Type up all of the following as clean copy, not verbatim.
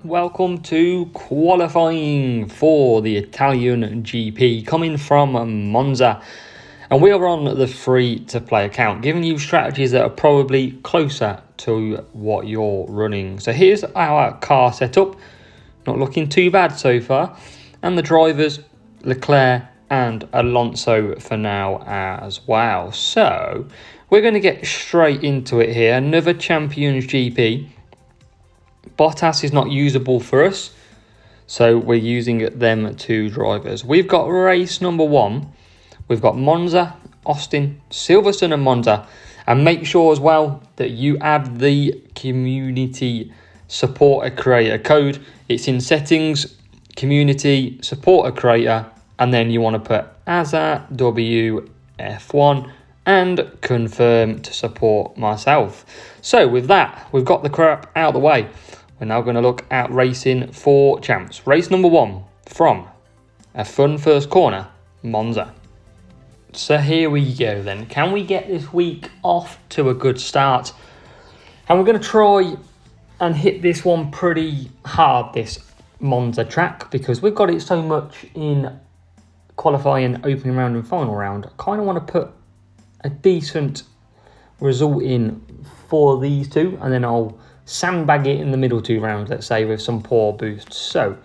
welcome to qualifying for the Italian GP coming from Monza. And we are on the free-to-play account, giving you strategies that are probably closer to what you're running. So here's our car setup, not looking too bad so far. And the drivers, Leclerc and Alonso for now as well. So we're going to get straight into it here. Another Champions GP. Bottas is not usable for us, so we're using them two drivers. We've got race number 1. We've got Monza, Austin, Silverstone and Monza. And make sure as well that you add the community supporter creator code. It's in settings, community, supporter creator, and then you want to put AZA WF1 and confirm to support myself. So with that, we've got the crap out of the way. We're now going to look at racing for champs. Race number 1 from a fun first corner, Monza. So here we go then. Can we get this week off to a good start? And we're going to try and hit this one pretty hard, this Monza track, because we've got it so much in qualifying, opening round and final round. I kind of want to put a decent result in for these two, and then I'll sandbag it in the middle 2 rounds, let's say, with some poor boosts. So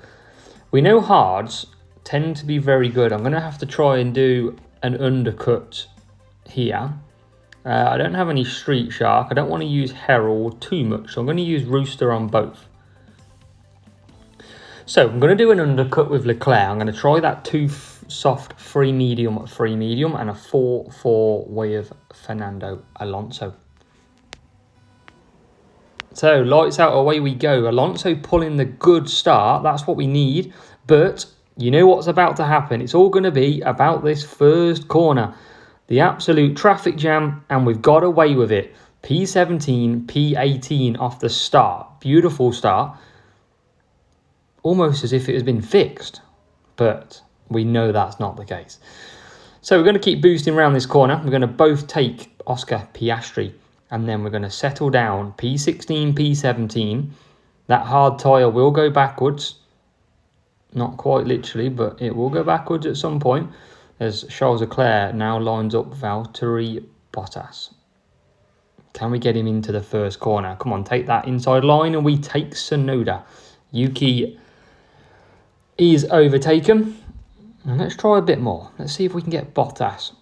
we know hards tend to be very good. I'm going to have to try and do an undercut here. I don't have any Street Shark. I don't want to use Herald too much, so I'm going to use Rooster on both. So I'm going to do an undercut with Leclerc. I'm going to try that 2 soft, 3 medium, and a 4-4 with Fernando Alonso. So, lights out, away we go. Alonso pulling the good start. That's what we need. But you know what's about to happen. It's all going to be about this first corner. The absolute traffic jam, and we've got away with it. P17, P18 off the start. Beautiful start. Almost as if it has been fixed. But we know that's not the case. So, we're going to keep boosting around this corner. We're going to both take Oscar Piastri. And then we're going to settle down P16, P17. That hard tyre will go backwards. Not quite literally, but it will go backwards at some point. As Charles Leclerc now lines up Valtteri Bottas. Can we get him into the first corner? Come on, take that inside line and we take Tsunoda. Yuki is overtaken. And let's try a bit more. Let's see if we can get Bottas.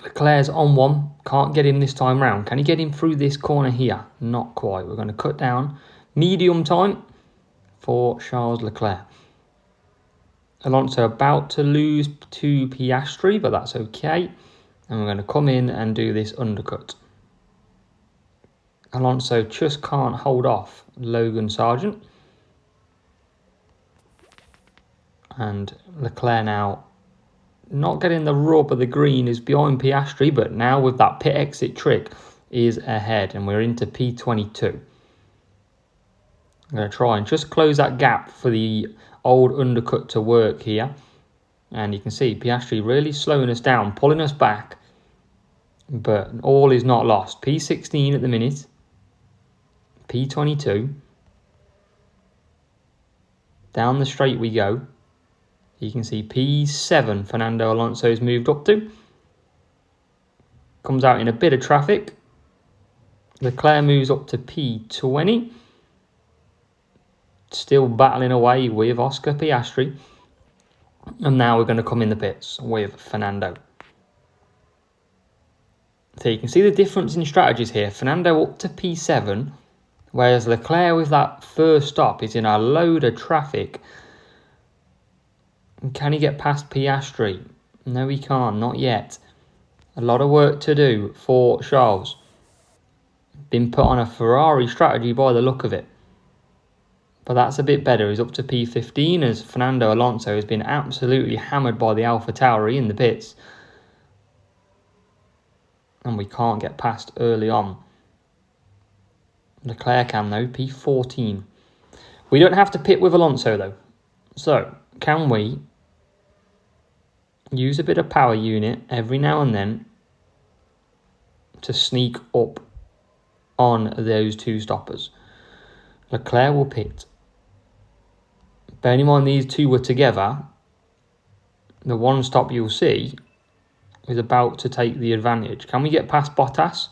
Leclerc's on one. Can't get him this time round. Can he get him through this corner here? Not quite. We're going to cut down medium time for Charles Leclerc. Alonso about to lose to Piastri, but that's okay. And we're going to come in and do this undercut. Alonso just can't hold off Logan Sargent. And Leclerc now not getting the rub of the green, is behind Piastri, but now with that pit exit trick is ahead, and we're into P22. I'm going to try and just close that gap for the old undercut to work here. And you can see Piastri really slowing us down, pulling us back, but all is not lost. P16 at the minute, P22. Down the straight we go. You can see P7 Fernando Alonso has moved up to. Comes out in a bit of traffic. Leclerc moves up to P20. Still battling away with Oscar Piastri. And now we're going to come in the pits with Fernando. So you can see the difference in strategies here. Fernando up to P7. Whereas Leclerc with that first stop is in a load of traffic. Can he get past Piastri? No, he can't. Not yet. A lot of work to do for Charles. Been put on a Ferrari strategy by the look of it. But that's a bit better. He's up to P15 as Fernando Alonso has been absolutely hammered by the AlphaTauri in the pits. And we can't get past early on. Leclerc can though, P14. We don't have to pit with Alonso though. So, can we use a bit of power unit every now and then to sneak up on those 2 stoppers? Leclerc will pit. Bearing in mind these two were together, the one stop you'll see is about to take the advantage. Can we get past Bottas?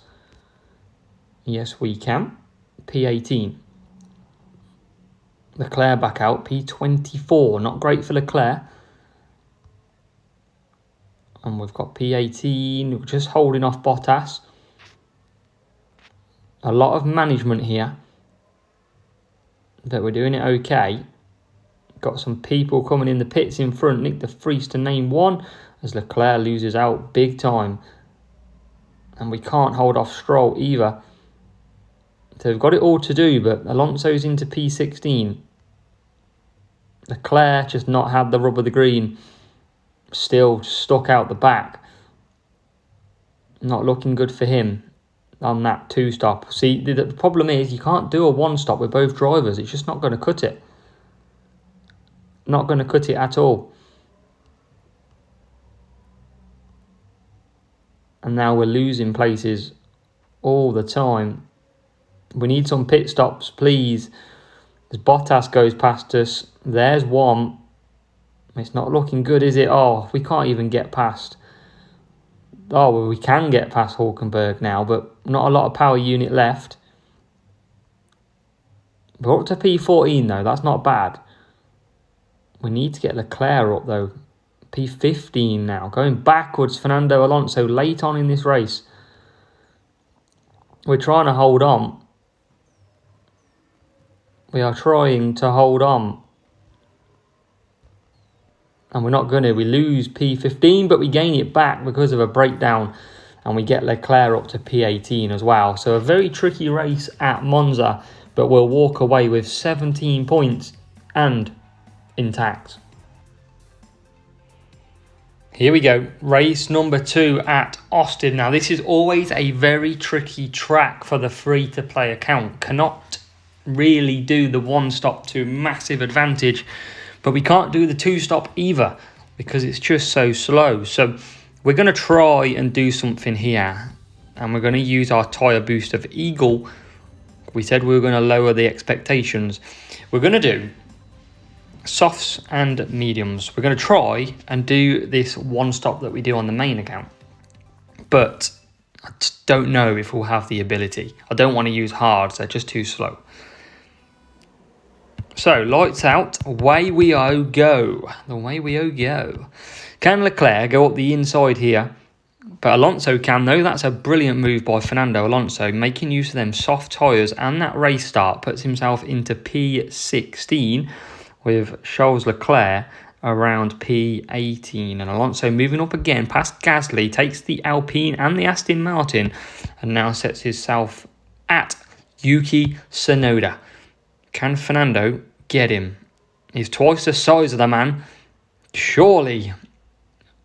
Yes, we can. P18. Leclerc back out. P24. Not great for Leclerc. And we've got P18. Just holding off Bottas. A lot of management here. But we're doing it okay. Got some people coming in the pits in front. Nick de Vries to name one. As Leclerc loses out big time. And we can't hold off Stroll either. So we've got it all to do, but Alonso's into P16. Leclerc just not had the rub of the green. Still stuck out the back. Not looking good for him on that two-stop. See, the problem is you can't do a one-stop with both drivers. It's just not going to cut it. Not going to cut it at all. And now we're losing places all the time. We need some pit stops, please. As Bottas goes past us. There's one. It's not looking good, is it? Oh, we can't even get past. Oh, well, we can get past Hulkenberg now, but not a lot of power unit left. We're up to P14, though. That's not bad. We need to get Leclerc up, though. P15 now. Going backwards, Fernando Alonso late on in this race. We're trying to hold on. We are trying to hold on. And we're not going to. We lose P15, but we gain it back because of a breakdown. And we get Leclerc up to P18 as well. So a very tricky race at Monza. But we'll walk away with 17 points and intact. Here we go. Race number 2 at Austin. Now, this is always a very tricky track for the free-to-play account. Cannot really do the one-stop to massive advantage. But we can't do the two-stop either because it's just so slow. So we're going to try and do something here. And we're going to use our tyre boost of Eagle. We said we were going to lower the expectations. We're going to do softs and mediums. We're going to try and do this one-stop that we do on the main account. But I just don't know if we'll have the ability. I don't want to use hards. They're just too slow. So, lights out, away we go. The way we go. Can Leclerc go up the inside here? But Alonso can, though. That's a brilliant move by Fernando Alonso. Making use of them soft tyres and that race start puts himself into P16 with Charles Leclerc around P18. And Alonso moving up again past Gasly, takes the Alpine and the Aston Martin and now sets himself at Yuki Tsunoda. Can Fernando get him? He's twice the size of the man. Surely.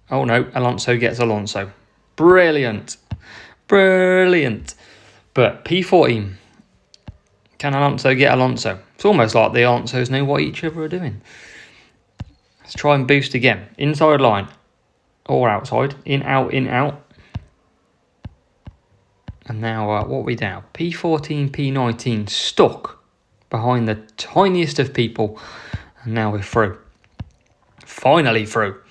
Oh no, Alonso gets Alonso. Brilliant. Brilliant. But P14. Can Alonso get Alonso? It's almost like the Alonsos know what each other are doing. Let's try and boost again. Inside line. Or outside. In, out, in, out. And now what we now? P14, P19. Stuck behind the tiniest of people. And now we're through. Finally through.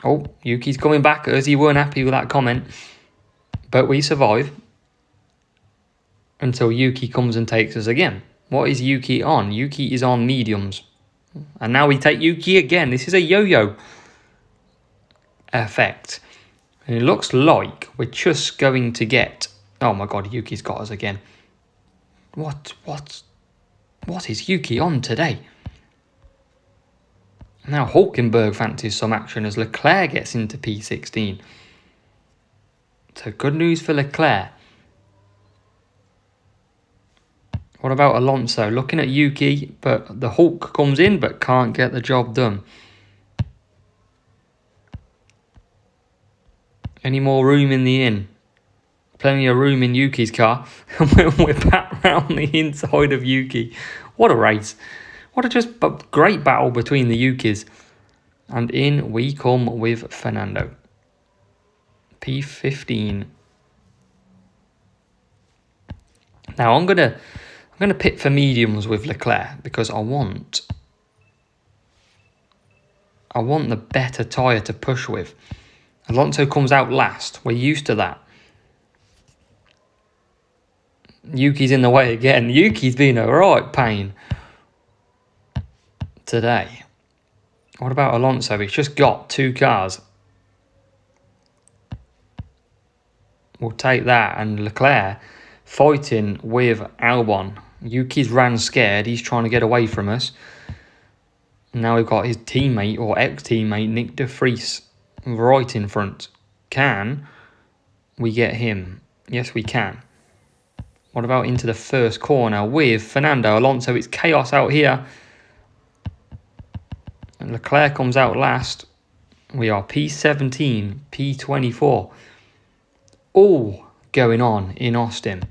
Oh, Yuki's coming back as he weren't happy with that comment. But we survive. Until Yuki comes and takes us again. What is Yuki on? Yuki is on mediums. And now we take Yuki again. This is a yo-yo effect. And it looks like we're just going to get... Oh my god, Yuki's got us again. What is Yuki on today? Now Hulkenberg fancies some action as Leclerc gets into P16. So good news for Leclerc. What about Alonso? Looking at Yuki, but the Hulk comes in but can't get the job done. Any more room in the inn? Plenty of room in Yuki's car. And we're back round the inside of Yuki. What a race. What a just great battle between the Yukis. And in we come with Fernando. P15. Now I'm I'm going to pit for mediums with Leclerc because I want the better tyre to push with. Alonso comes out last. We're used to that. Yuki's in the way again. Yuki's been a right pain today. What about Alonso? He's just got 2 cars. We'll take that. And Leclerc fighting with Albon. Yuki's ran scared. He's trying to get away from us. Now we've got his teammate or ex-teammate Nick de Vries right in front. Can we get him? Yes, we can. What about into the first corner with Fernando Alonso? It's chaos out here. And Leclerc comes out last. We are P17, P24. All going on in Austin.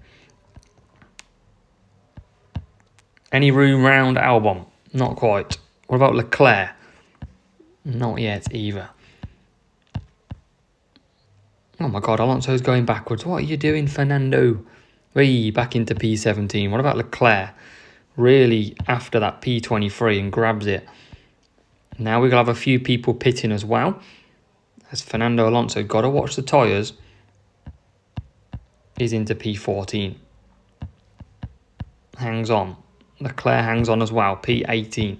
Any room round Albon? Not quite. What about Leclerc? Not yet either. Oh my God, Alonso's going backwards. What are you doing, Fernando? Back into P17. What about Leclerc? Really after that P23 and grabs it. Now we're going to have a few people pitting as well. As Fernando Alonso, got to watch the tyres. He's into P14. Hangs on. Leclerc hangs on as well. P18.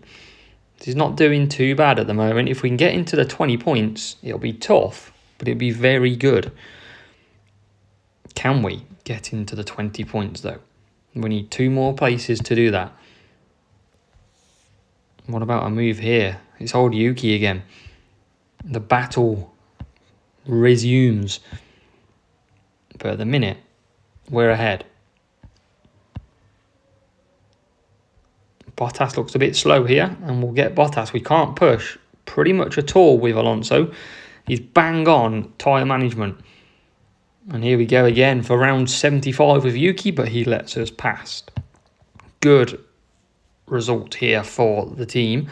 He's not doing too bad at the moment. If we can get into the 20 points, it'll be tough, but it'll be very good. Can we get into the 20 points though? We need 2 more places to do that. What about a move here? It's old Yuki again. The battle resumes. But at the minute, we're ahead. Bottas looks a bit slow here, and we'll get Bottas. We can't push pretty much at all with Alonso. He's bang on tyre management. And here we go again for round 75 with Yuki, but he lets us past. Good result here for the team.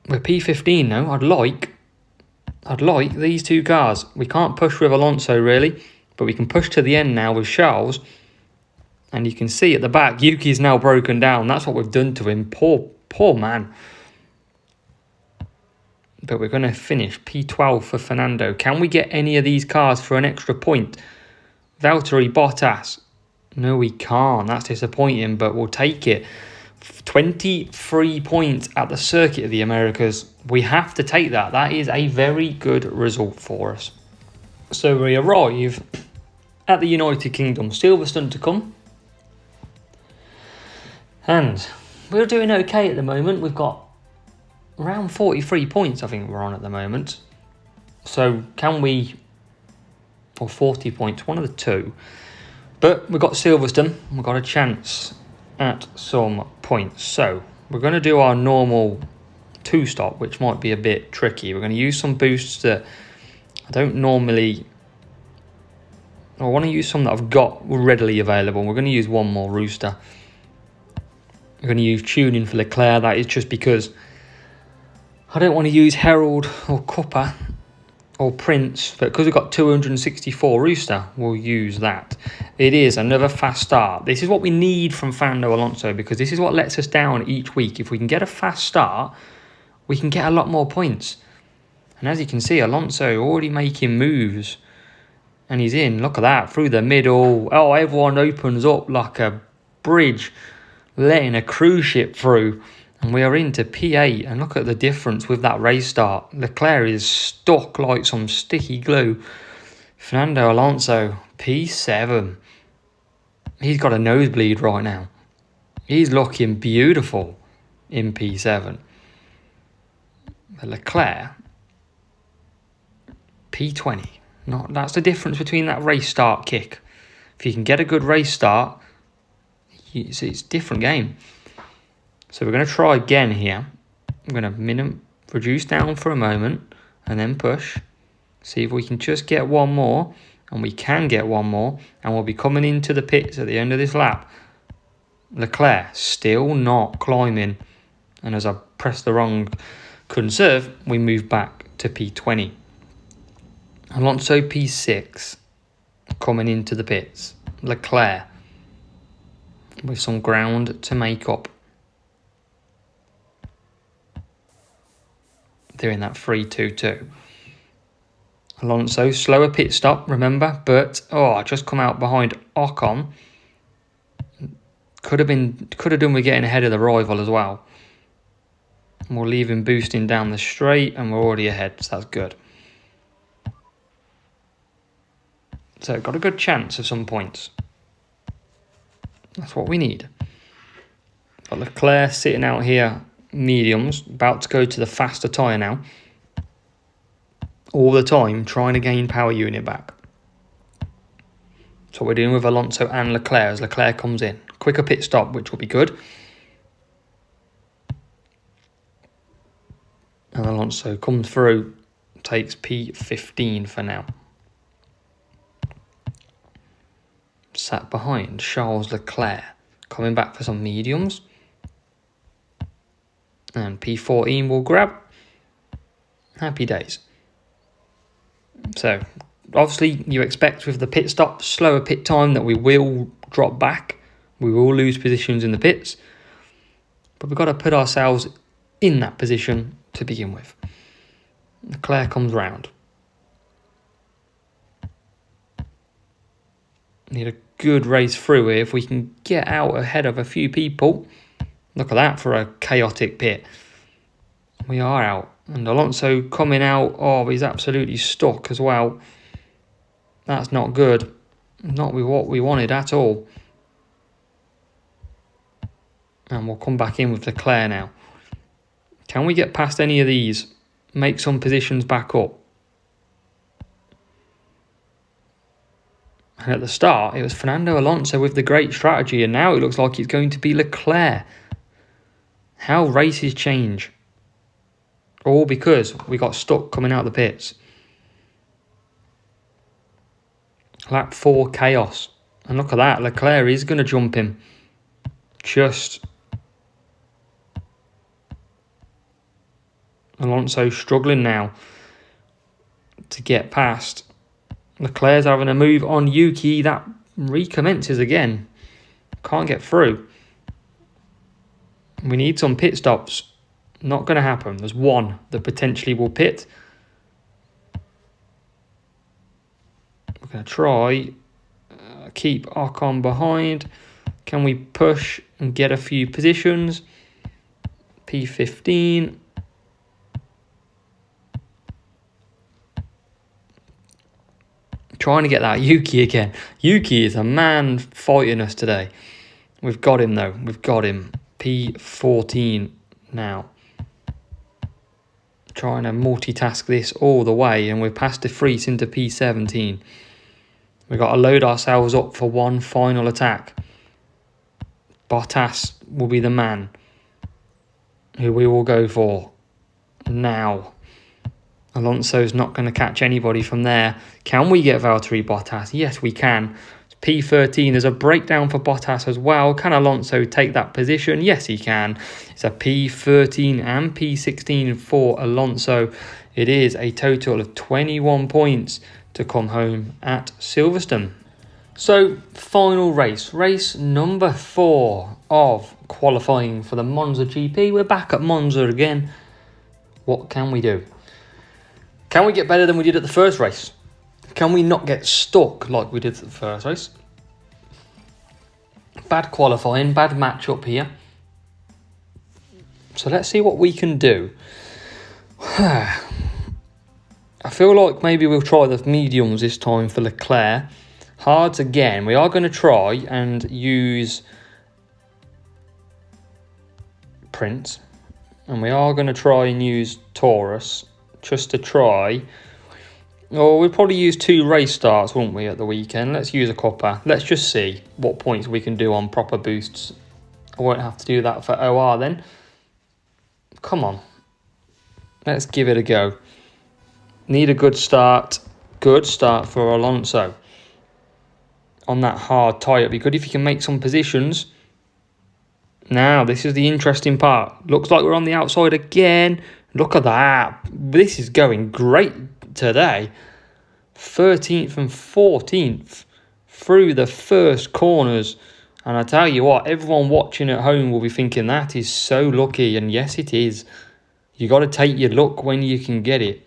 We're P15 now. I'd like these 2 cars. We can't push with Alonso really, but we can push to the end now with Charles. And you can see at the back, Yuki's now broken down. That's what we've done to him. Poor man. But we're going to finish P12 for Fernando. Can we get any of these cars for an extra point? Valtteri Bottas. No, we can't. That's disappointing, but we'll take it. 23 points at the Circuit of the Americas. We have to take that. That is a very good result for us. So we arrive at the United Kingdom. Silverstone to come. And we're doing okay at the moment. We've got around 43 points, I think we're on at the moment. So can we... Or 40 points, one of the 2. But we've got Silverstone. We've got a chance at some points. So we're going to do our normal 2-stop, which might be a bit tricky. We're going to use some boosts that I don't normally... I want to use some that I've got readily available. We're going to use one more Rooster. We're going to use tuning for Leclerc. That is just because I don't want to use Herald or Cuppa or Prince, but because we've got 264 Rooster, we'll use that. It is another fast start. This is what we need from Fernando Alonso, because this is what lets us down each week. If we can get a fast start, we can get a lot more points. And as you can see, Alonso already making moves. And he's in, look at that, through the middle. Oh, everyone opens up like a bridge, letting a cruise ship through. And we are into P8. And look at the difference with that race start. Leclerc is stuck like some sticky glue. Fernando Alonso, P7. He's got a nosebleed right now. He's looking beautiful in P7. But Leclerc, P20. That's the difference between that race start kick. If you can get a good race start, it's a different game. So we're going to try again here. I'm going to reduce down for a moment and then push. See if we can just get one more. And we can get one more. And we'll be coming into the pits at the end of this lap. Leclerc still not climbing. And as I press the wrong conserve, we move back to P20. Alonso P6 coming into the pits. Leclerc with some ground to make up. Doing that 3-2-2. Alonso, slower pit stop, remember, but just come out behind Ocon. Could have done with getting ahead of the rival as well. And we'll leave him boosting down the straight, and we're already ahead, so that's good. So got a good chance of some points. That's what we need. Got Leclerc sitting out here, mediums, about to go to the faster tyre now. All the time trying to gain power unit back. So we're doing with Alonso and Leclerc as Leclerc comes in. Quicker pit stop, which will be good. And Alonso comes through, takes P15 for now. Sat behind Charles Leclerc, coming back for some mediums. And P14 will grab. Happy days. So, obviously, you expect with the pit stop, slower pit time, that we will drop back. We will lose positions in the pits. But we've got to put ourselves in that position to begin with. Leclerc comes round. Need a good race through here if we can get out ahead of a few people. Look at that for a chaotic pit. We are out. And Alonso coming out. Oh, he's absolutely stuck as well. That's not good. Not with what we wanted at all. And we'll come back in with Leclerc now. Can we get past any of these? Make some positions back up. And at the start, it was Fernando Alonso with the great strategy. And now it looks like it's going to be Leclerc. How races change. All because we got stuck coming out of the pits. Lap 4 chaos. And look at that. Leclerc is going to jump him. Just. Alonso struggling now to get past. Leclerc's having a move on Yuki. That recommences again. Can't get through. We need some pit stops. Not going to happen. There's one that potentially will pit. We're going to try keep Ocon behind. Can we push and get a few positions? P15. Trying to get that Yuki again. Yuki is a man fighting us today. We've got him though. We've got him. P14 now. Trying to multitask this all the way, and we're past De Vries into P17. We've got to load ourselves up for one final attack. Bottas will be the man who we will go for now. Alonso's not going to catch anybody from there. Can we get Valtteri Bottas? Yes, we can. P13, there's a breakdown for Bottas as well. Can Alonso take that position? Yes, he can. It's a P13 and P16 for Alonso. It is a total of 21 points to come home at Silverstone. So, final race. Race number 4 of qualifying for the Monza GP. We're back at Monza again. What can we do? Can we get better than we did at the first race? Can we not get stuck like we did at the first race? Bad qualifying, bad matchup here. So let's see what we can do. I feel like maybe we'll try the mediums this time for Leclerc. Hards again. We are going to try and use Prince. And we are going to try and use Taurus just to try. Or we'll probably use 2 race starts, won't we, at the weekend? Let's use a copper. Let's just see what points we can do on proper boosts. I won't have to do that for OR then. Come on. Let's give it a go. Need a good start. Good start for Alonso. On that hard tyre, it'd be good if you can make some positions. Now, this is the interesting part. Looks like we're on the outside again. Look at that. This is going great today. 13th and 14th through the first corners. And I tell you what, everyone watching at home will be thinking that is so lucky. And yes, it is. You got to take your luck when you can get it.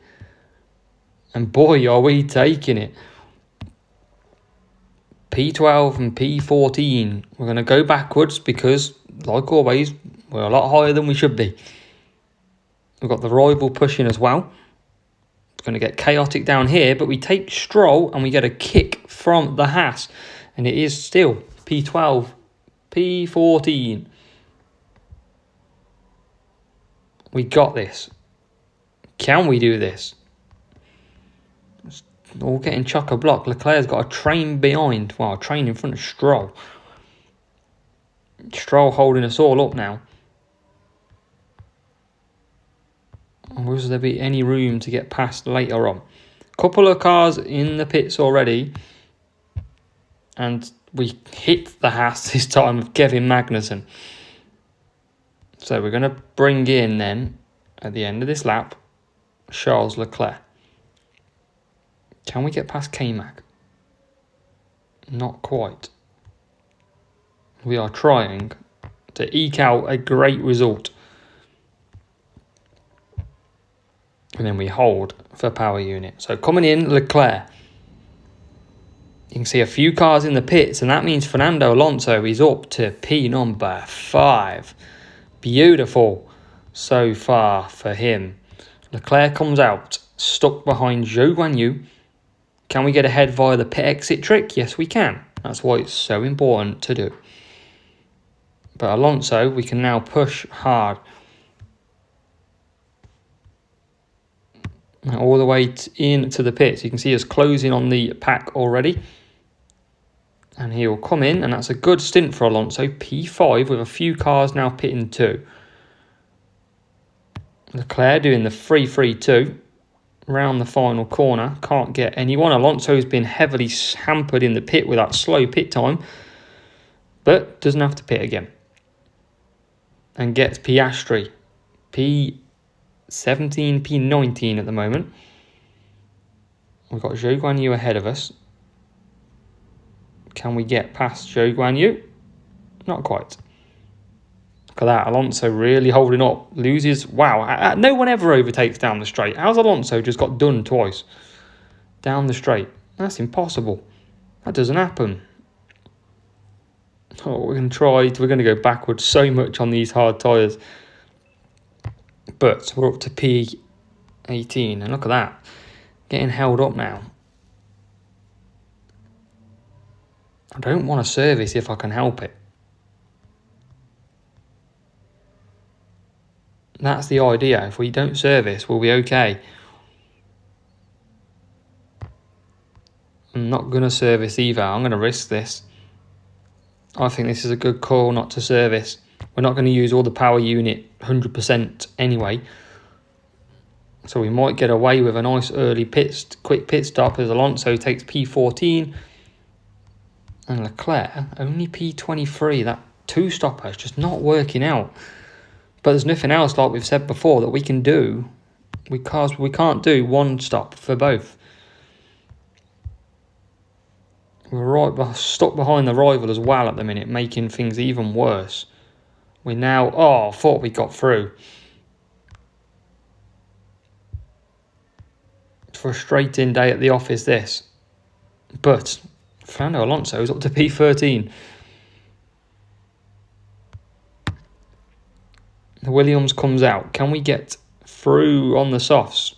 And boy, are we taking it. P12 and P14. We're going to go backwards because, like always, we're a lot higher than we should be. We've got the rival pushing as well. It's going to get chaotic down here, but we take Stroll and we get a kick from the Haas. And it is still P12, P14. We got this. Can we do this? It's all getting chock-a-block. Leclerc's got a train behind. Well, a train in front of Stroll. Stroll holding us all up now. Will there be any room to get past later on? Couple of cars in the pits already. And we hit the Haas this time with Kevin Magnussen. So we're going to bring in then, at the end of this lap, Charles Leclerc. Can we get past K-Mag? Not quite. We are trying to eke out a great result. And then we hold for power unit. So coming in, Leclerc. You can see a few cars in the pits, and that means Fernando Alonso is up to P number 5. Beautiful so far for him. Leclerc comes out, stuck behind Zhou Guanyu. Can we get ahead via the pit exit trick? Yes, we can. That's why it's so important to do. But Alonso, we can now push hard. All the way into the pits. You can see us closing on the pack already. And he will come in, and that's a good stint for Alonso. P5 with a few cars now pitting 2. Leclerc doing the 3-3-2 round the final corner. Can't get anyone. Alonso's been heavily hampered in the pit with that slow pit time, but doesn't have to pit again. And gets Piastri. P17, P19 at the moment. We've got Zhou Guanyu ahead of us. Can we get past Zhou Guanyu? Not quite. Look at that. Alonso really holding up. Loses. Wow. No one ever overtakes down the straight. How's Alonso just got done twice? Down the straight. That's impossible. That doesn't happen. Oh, we're going to try. We're going to go backwards so much on these hard tyres. But we're up to P18. And look at that. Getting held up now. I don't want to service if I can help it. That's the idea. If we don't service, we'll be okay. I'm not going to service either. I'm going to risk this. I think this is a good call not to service. We're not going to use all the power unit 100% anyway. So we might get away with a nice early quick pit stop as Alonso takes P14. And Leclerc, only P23. That 2-stopper is just not working out. But there's nothing else, like we've said before, that we can do. We can't do one stop for both. We're stuck behind the rival as well at the minute, making things even worse. We now... I thought we got through. Frustrating day at the office, this. But Fernando Alonso is up to P13. The Williams comes out. Can we get through on the softs?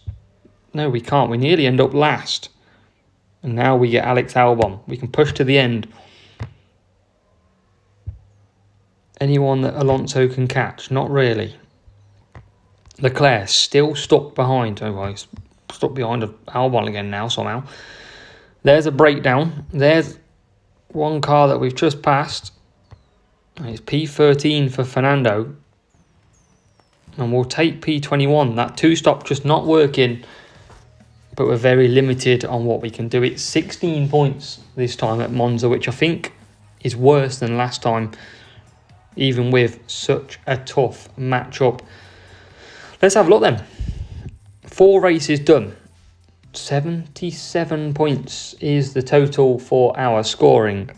No, we can't. We nearly end up last. And now we get Alex Albon. We can push to the end. Anyone that Alonso can catch? Not really. Leclerc still stuck behind. Oh, well, he's stuck behind Albon again now somehow. There's a breakdown. There's one car that we've just passed. It's P13 for Fernando. And we'll take P21. That 2-stop just not working. But we're very limited on what we can do. It's 16 points this time at Monza, which I think is worse than last time, even with such a tough matchup. Let's have a look then. 4 races done. 77 points is the total for our scoring.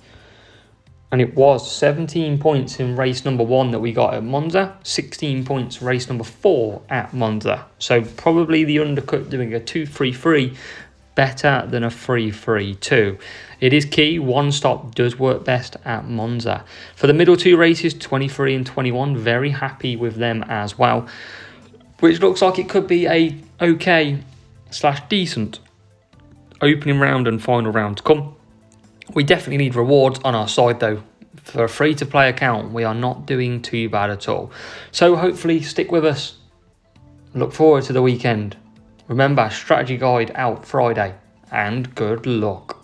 And it was 17 points in race number 1 that we got at Monza, 16 points race number 4 at Monza. So probably the undercut doing a 2-3-3 better than a 3-3-2. It is key, one stop does work best at Monza. For the middle 2 races, 23 and 21, very happy with them as well. Which looks like it could be a okay/decent opening round and final round to come. We definitely need rewards on our side though. For a free-to-play account, we are not doing too bad at all. So hopefully stick with us. Look forward to the weekend. Remember, strategy guide out Friday, and good luck.